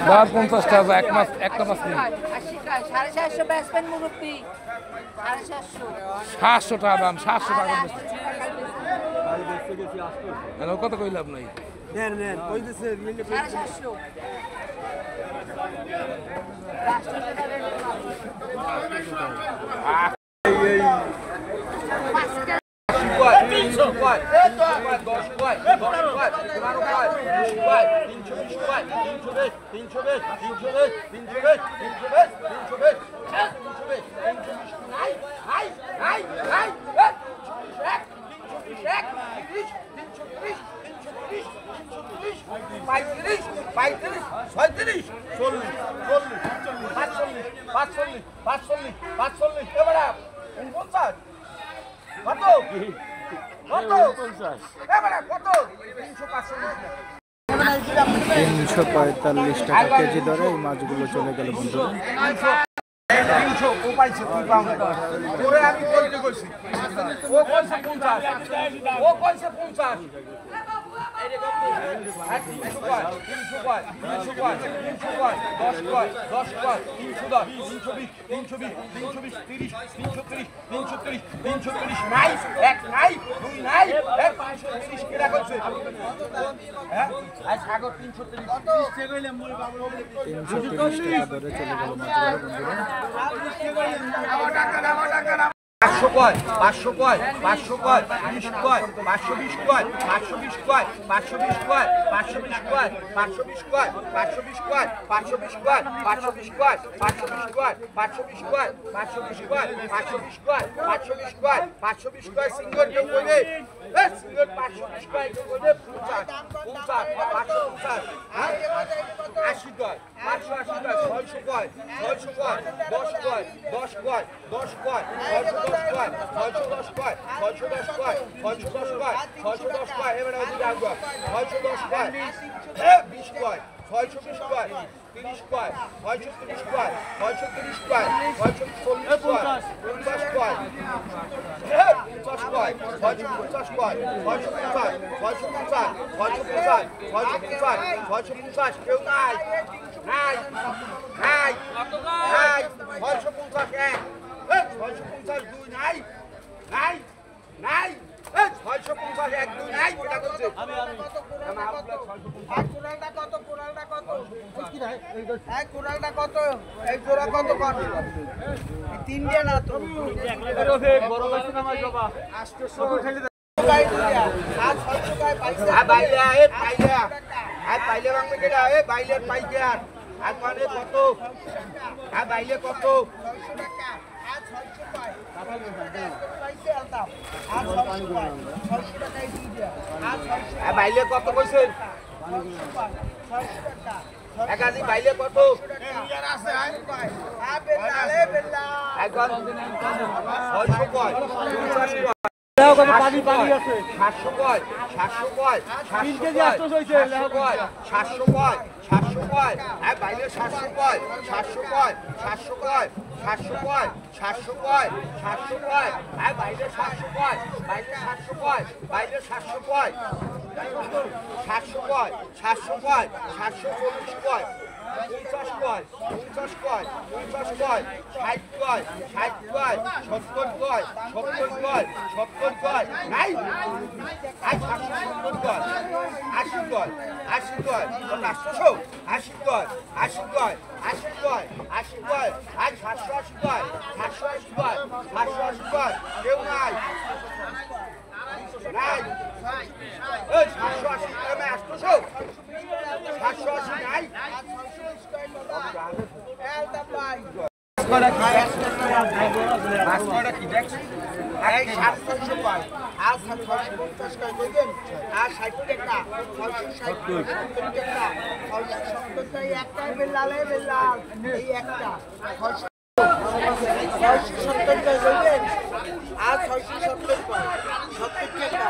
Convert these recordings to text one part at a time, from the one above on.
বার 50 টাকা এক মাস একটা মাস নেই 750 বেচবেন মুরব্বি 700 টাকা দাম 700 টাকা কত কইলাম নাই নেন নেন কই দিছে 345 টাকা কেজি দরে এই মাছগুলো চলে গেল বন্ধুরা। পাঁচশো কয় 500 কয় 500 কয় 20 কয় 520 কয় 520 কয় 520 কয় 520 কয় 520 কয় 520 কয় 520 কয় 520 কয় 520 কয় 520 কয় 520 কয় 520 কয় 520 কয় 520 কয় সিঙ্গল কেউ কইবে সিঙ্গল 520 কয় কেউ কইবে 50 550 80 কয় 580 কয় 600 কয় 600 কয় 10 কয় 10 কয় 10 কয় 610 কয় 610 কয় 610 কয় 610 কয় 610 কয় এবারে ওই দিকে আসবে 610 কয় 20 কয় 620 কয় 30 কয় 630 কয় 630 কয় 640 কয় 50 কয় 50 কয় 650 কয় 650 650 650 650 কেউ নাই নাই নাই নাই 650 এক 650 দুই নাই নাই নাই 650 এক দুই নাই এটা করছে আমি কোরালটা কত কোরালটা কত কি রে এই কোরালটা কত এই জোড়া কত কত তিন দিয়ে না তো বড় গাছ না মাই বাবা 800 ঠেলে দে আজ 600 টাকা পাইছে আ বাইলে এ পাইলে আজ পাইলে বাংলা কেডা এ বাইলে পাইছে আর মানে কত আ বাইলে কত 600 টাকা আজ 600 পাই পাইছে আলতা আজ 600 পাই 600 টাকাই দিয়ে দিয়া আজ 600 আ বাইলে কত কইছেন 600 টাকা একাজি বাইলে কত ইয়ার আছে আই পাই আ বেলালে বেলা এখন 600 কয় 50 কয় পানি পানি আছে 700 কয় 700 কয় 3 কেজি 800 হইছে 700 কয় 700 কয় 700 কয় এ বাইলে 700 কয় 700 কয় 700 কয় 700 কয় 700 কয় 700 কয় এ বাইলে 700 কয় বাইলে 700 কয় বাইলে 700 কয় 700 কয় 700 কয় 740 কয় 50 কয় 50 কয় 50 কয় 60 কয় 60 কয় 70 কয় 70 কয় 70 কয় নাই আই 770 কয় 80 কয় 80 কয় 800 80 কয় 80 কয় 80 কয় 80 কয় আই 780 কয় 780 কয় 780 কয় কেউ নাই নাই এই 780 আমি 800 780 নাই এলটা পাই করা খায় মাছ করা কি দেখ এই 700 পাই আর 750 কয় কইবেন আর 60 টাকা 660 টাকা 670 টাকা একটা বেলালে বেলাল এই একটা 670 টাকা কইবেন আর 670 কয় 70 টাকা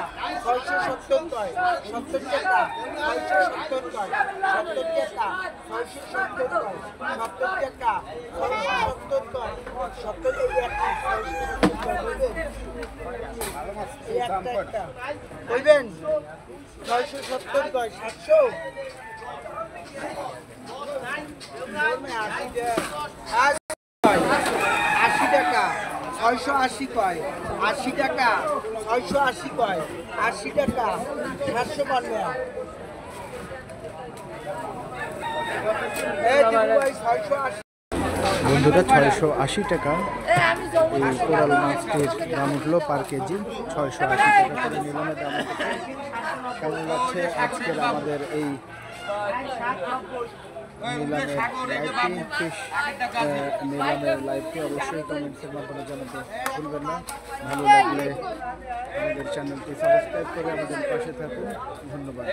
670 কয় 70 টাকা 670 কয় 70 টাকা 670 কয় 70 টাকা 70 কয় 70 এই একটা 670 কইবেন 670 কয় 700 80 টাকা 680 কয় 80 টাকা 680 কয় 80 টাকা 750 এই দিদি ভাই 680 বন্ধুরা 680 টাকা এই কোরাল মাছটির দাম উঠলো পার কেজি 680 টাকা করে নিলামে দাম উঠেছে। কেমন লাগছে আজকের আমাদের এই নিলামের লাইভটি ফিশ নিলামের লাইভটি অবশ্যই কমেন্টসের মাধ্যমে জানাতে ভুলবেন না। ভালো লাগলে আমাদের চ্যানেলটি সাবস্ক্রাইব করে আমাদের পাশে থাকুন। ধন্যবাদ।